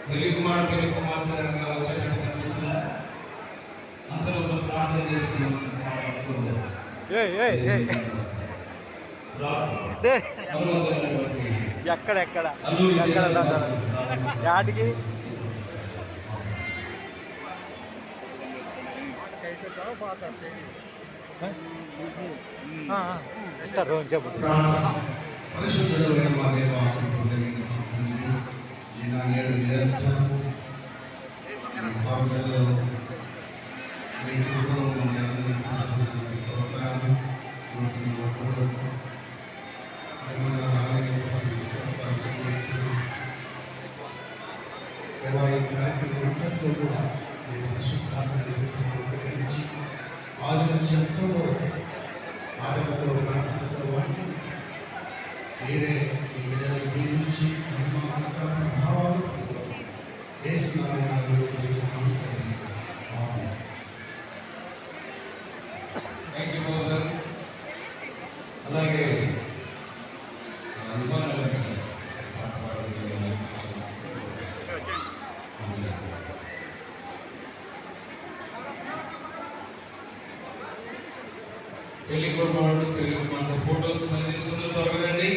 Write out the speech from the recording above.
పెళ్లి కుమారుడు పెళ్లి కుమార్తెగా వచ్చేటట్టు కనిపించిన అంతలో ప్రార్థన చేసి మాట్లాడుతూ ఎక్కడ యాడికి ఇస్తారు చెప్పు. పరిశుద్ధుడైన మా దేవ నేడు నిరంతరం మీ పాపలలో మీ కృపలో మమ్మల్ని అందరికీ స్తోత్రాలు ఈ కార్యక్రమం అంతట్లో కూడా మీ పరిశుద్ధాత్మని గ్రహించి ఆది నుంచి అంతం వరకు ఆటలతో ప్రార్థనతో వాక్యం వేరే ఈ బిడ్డలను దీవించి ప్రభావాలు అలాగే పెళ్లి కుమారుడు పెళ్లి కుమార్తె ఫోటోస్ మళ్ళీ తీసుకుంటూ త్వరగా రండి.